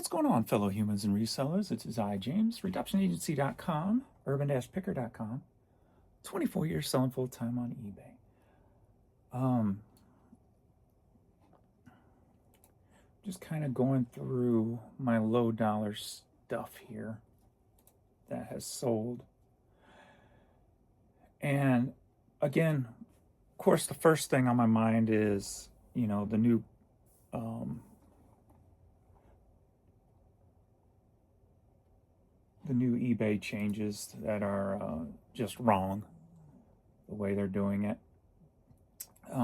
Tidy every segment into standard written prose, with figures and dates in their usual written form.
What's going on, fellow humans and resellers? It is I, James, reductionagency.com, urban-picker.com, 24 years selling full-time on eBay. Just kind of going through my low dollar stuff here that has sold. And again, of course, the first thing on my mind is, the new eBay changes that are just wrong, the way they're doing it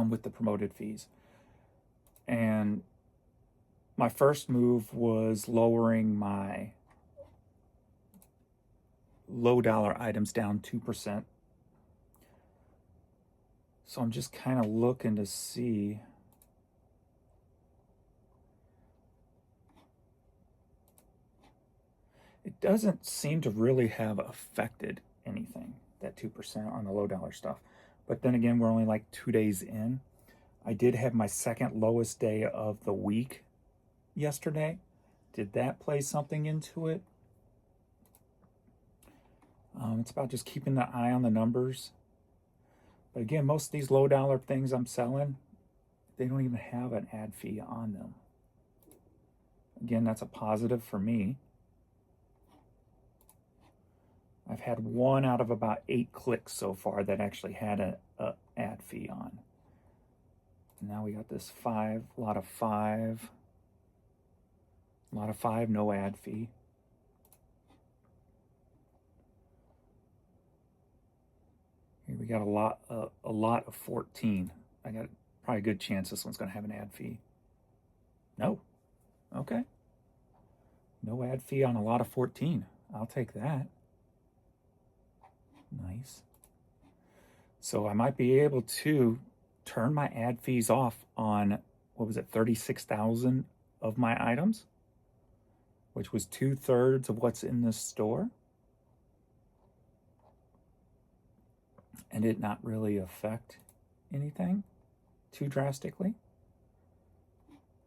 with the promoted fees. And my first move was lowering my low dollar items down 2%. So I'm just kind of looking to see it doesn't seem to really have affected anything, that 2% on the low dollar stuff. But then again, we're only like 2 days in. I did have my second lowest day of the week yesterday. Did that play something into it? It's about just keeping the eye on the numbers. But again, most of these low dollar things I'm selling, they don't even have an ad fee on them. Again, that's a positive for me. I've had 1 out of about 8 clicks so far that actually had a ad fee on. And now we got this 5, a lot of 5, no ad fee. Here we got a lot of 14. I got probably a good chance this one's going to have an ad fee. No. Okay. No ad fee on a lot of 14. I'll take that. Nice. So I might be able to turn my ad fees off on, 36,000 of my items, which was 2/3 of what's in this store. And it not really affect anything too drastically.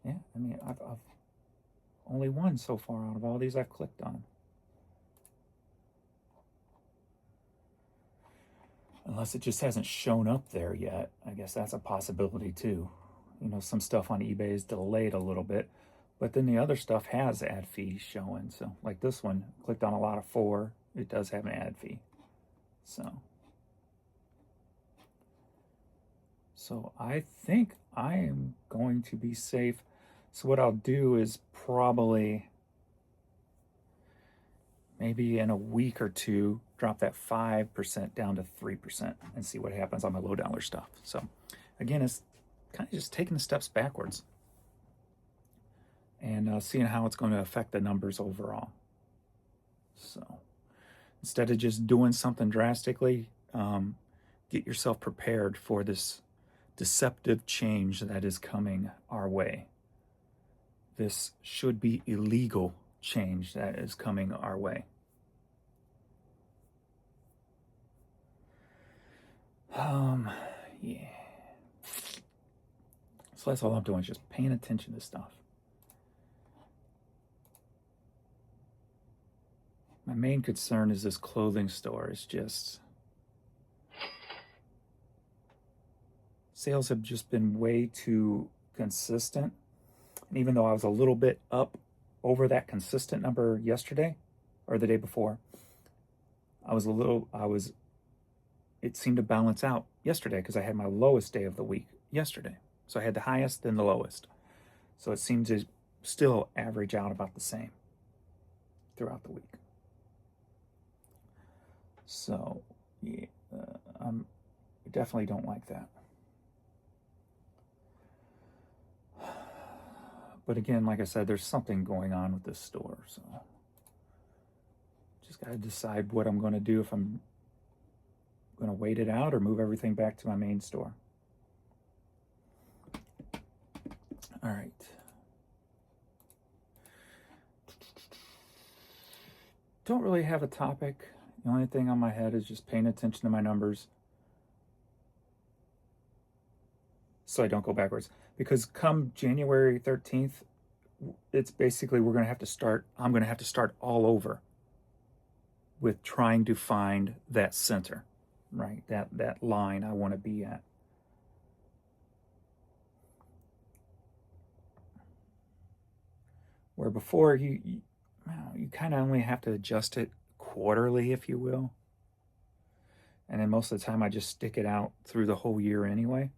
Yeah, I mean, I've only 1 so far out of all these I've clicked on. Unless it just hasn't shown up there yet. I guess that's a possibility too. Some stuff on eBay is delayed a little bit, but then the other stuff has ad fees showing. So like this one, clicked on a lot of 4, it does have an ad fee. So I think I am going to be safe. So what I'll do is probably maybe in a week or 2, drop that 5% down to 3% and see what happens on my low dollar stuff. So again, it's kind of just taking the steps backwards and seeing how it's going to affect the numbers overall. So instead of just doing something drastically, get yourself prepared for this deceptive change that is coming our way. This should be illegal change that is coming our way. Yeah. So that's all I'm doing, is just paying attention to stuff. My main concern is this clothing store. It's just, sales have just been way too consistent. And even though I was a little bit up over that consistent number yesterday or the day before, it seemed to balance out yesterday because I had my lowest day of the week yesterday. So I had the highest, then the lowest. So it seemed to still average out about the same throughout the week. So yeah, I definitely don't like that. But again, like I said, there's something going on with this store. So just got to decide what I'm going to do, if I'm going to wait it out or move everything back to my main store. All right. Don't really have a topic. The only thing on my head is just paying attention to my numbers so I don't go backwards. Because come January 13th, it's basically I'm going to have to start all over with trying to find that center, right? That line I want to be at. Where before you kind of only have to adjust it quarterly, if you will. And then most of the time I just stick it out through the whole year anyway.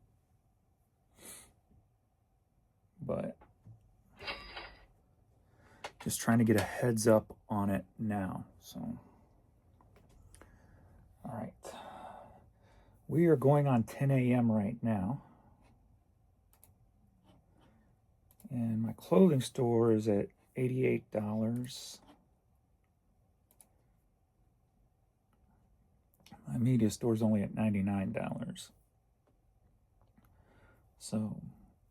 But just trying to get a heads up on it now. So, all right. We are going on 10 a.m. right now. And my clothing store is at $88. My media store is only at $99. So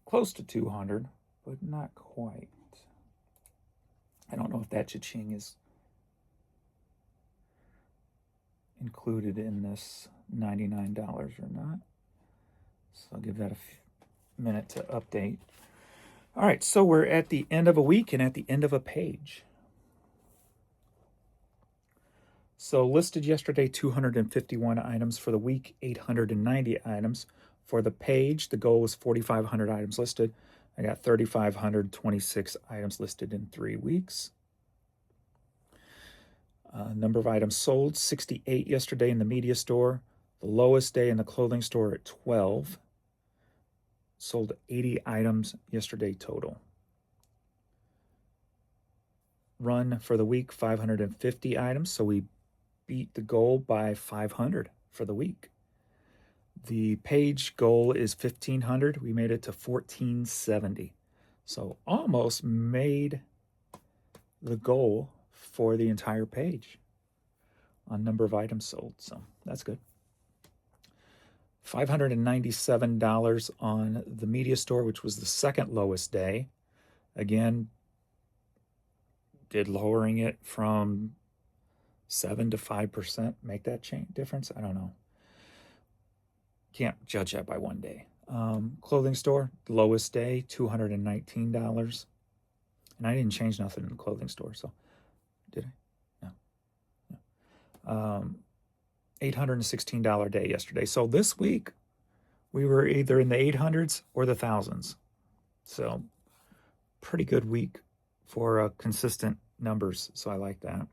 close to 200, but not quite. I don't know if that cha-ching is included in this $99 or not. So I'll give that a minute to update. All right, so we're at the end of a week and at the end of a page. So listed yesterday, 251 items. For the week, 890 items. For the page, the goal was 4,500 items listed. I got 3,526 items listed in 3 weeks. Number of items sold, 68 yesterday in the media store. The lowest day in the clothing store at 12. Sold 80 items yesterday total. Run for the week, 550 items. So we beat the goal by 500 for the week. The page goal is 1,500. We made it to 1,470. So almost made the goal for the entire page on number of items sold. So that's good. $597 on the media store, which was the second lowest day. Again, did lowering it from 7 to 5% make that difference? I don't know. Can't judge that by one day. Clothing store, lowest day, $219. And I didn't change nothing in the clothing store, so did I? No. $816 day yesterday. So this week, we were either in the 800s or the thousands. So pretty good week for consistent numbers, so I like that.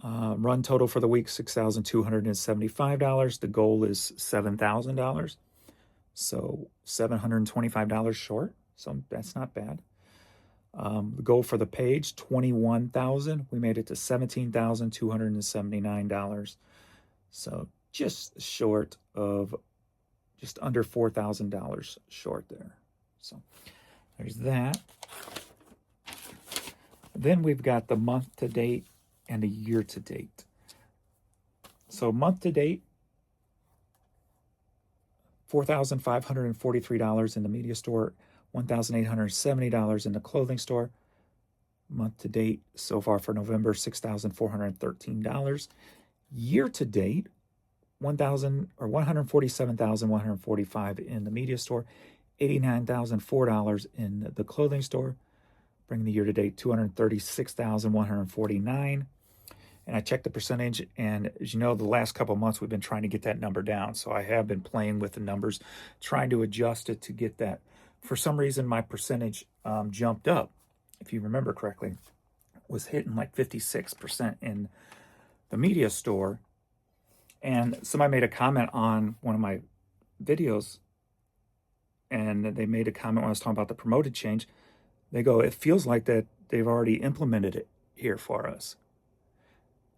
Run total for the week, $6,275. The goal is $7,000. So $725 short. So that's not bad. The goal for the page, $21,000. We made it to $17,279. So just short of, just under $4,000 short there. So there's that. Then we've got the month to date and the year to date. So month to date, $4,543 in the media store, $1,870 in the clothing store. Month to date so far for November, $6,413. Year to date, $147,145 in the media store, $89,004 in the clothing store, bringing the year to date $236,149. And I checked the percentage, and as you know, the last couple of months we've been trying to get that number down. So I have been playing with the numbers, trying to adjust it to get that. For some reason, my percentage jumped up, if you remember correctly, was hitting like 56% in the media store. And somebody made a comment on one of my videos, and they made a comment when I was talking about the promoted change. They go, it feels like that they've already implemented it here for us.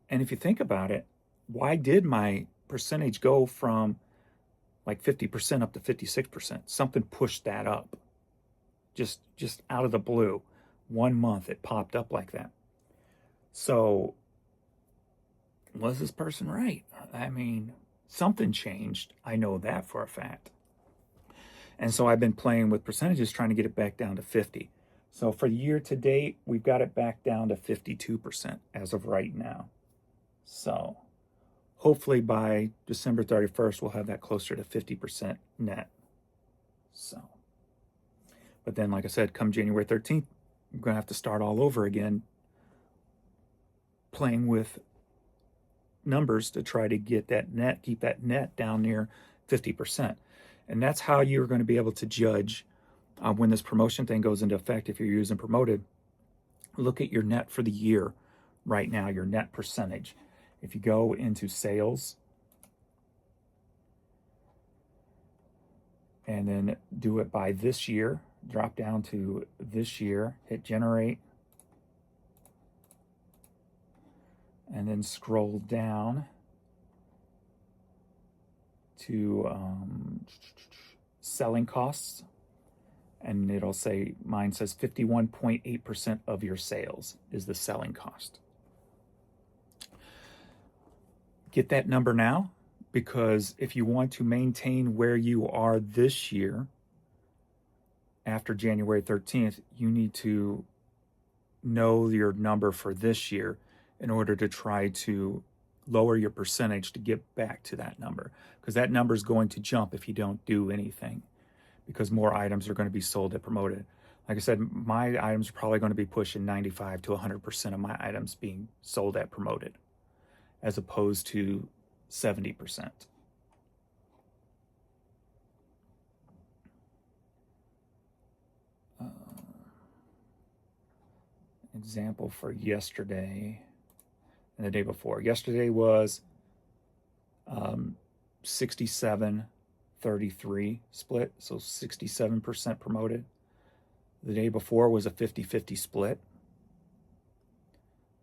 And if you think about it, why did my percentage go from like 50% up to 56%? Something pushed that up. Just out of the blue. 1 month it popped up like that. So was this person right? I mean, something changed. I know that for a fact. And so I've been playing with percentages, trying to get it back down to 50. So for year to date, we've got it back down to 52% as of right now. So hopefully by December 31st, we'll have that closer to 50% net. So But then, like I said, come January 13th, I'm going to have to start all over again, playing with numbers to try to get that net, keep that net down near 50%. And that's how you're going to be able to judge when this promotion thing goes into effect. If you're using promoted, look at your net for the year right now, your net percentage. If you go into sales and then do it by this year, drop down to this year, hit generate, and then scroll down to selling costs, and it'll say, mine says 51.8% of your sales is the selling cost. Get that number now, because if you want to maintain where you are this year, after January 13th, you need to know your number for this year in order to try to lower your percentage to get back to that number, because that number is going to jump if you don't do anything, because more items are going to be sold at promoted. Like I said, my items are probably going to be pushing 95 to 100% of my items being sold at promoted, as opposed to 70%. Example for yesterday and the day before. Yesterday was 67-33 split, so 67% promoted. The day before was a 50-50 split.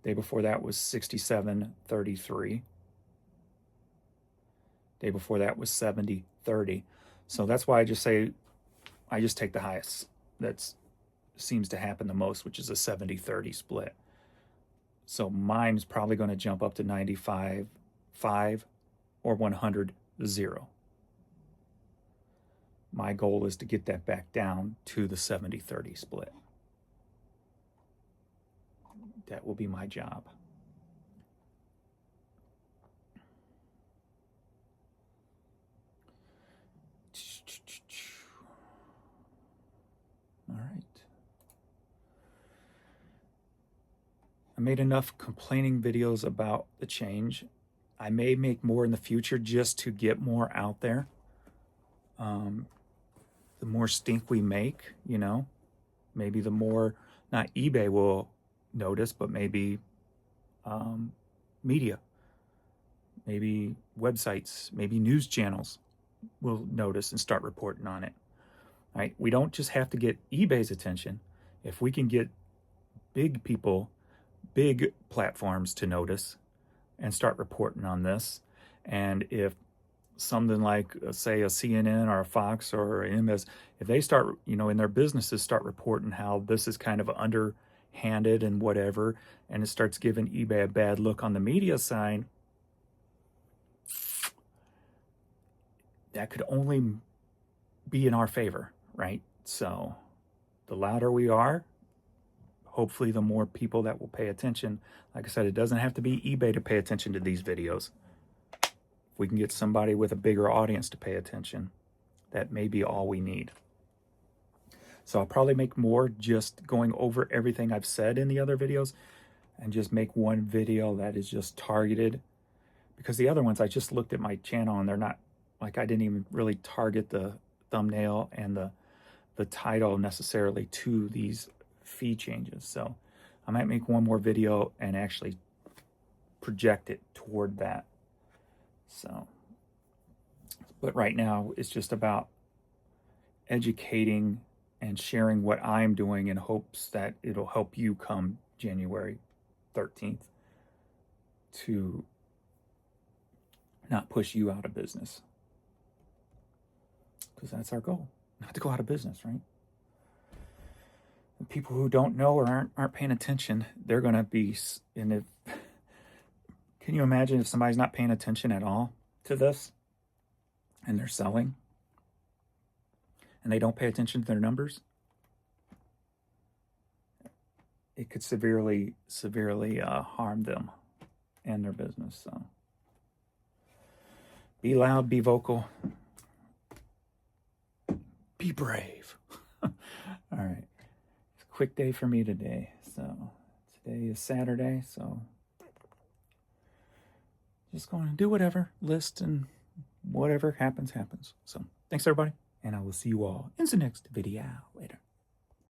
Day before that was 67-33. Day before that was 70-30. So that's why I just say, I just take the highest. That seems to happen the most, which is a 70-30 split. So mine's probably going to jump up to 95-5 or 100-0. My goal is to get that back down to the 70-30 split. That will be my job. All right. I made enough complaining videos about the change. I may make more in the future just to get more out there. The more stink we make, you know, maybe the more, not eBay will notice, but maybe media, maybe websites, maybe news channels will notice and start reporting on it. All right? We don't just have to get eBay's attention. If we can get big people, big platforms to notice and start reporting on this, and if something like, say, a CNN or a Fox or an MS, if they start, you know, in their businesses start reporting how this is kind of underhanded and whatever, and it starts giving eBay a bad look on the media side, that could only be in our favor, right? So the louder we are, hopefully the more people that will pay attention. Like I said, it doesn't have to be eBay to pay attention to these videos. If we can get somebody with a bigger audience to pay attention, that may be all we need. So I'll probably make more just going over everything I've said in the other videos, and just make one video that is just targeted, because the other ones, I just looked at my channel and they're not, like, I didn't even really target the thumbnail and the title necessarily to these fee changes. So I might make one more video and actually project it toward that. So, but right now it's just about educating and sharing what I'm doing in hopes that it'll help you come January 13th to not push you out of business. Because that's our goal, not to go out of business, right? And people who don't know or aren't paying attention, they're going to be in it. Can you imagine if somebody's not paying attention at all to this and they're selling and they don't pay attention to their numbers? It could severely harm them and their business. So be loud, be vocal, be brave. All right. It's a quick day for me today. So today is Saturday, so just going to do whatever, list, and whatever happens, happens. So thanks, everybody, and I will see you all in the next video.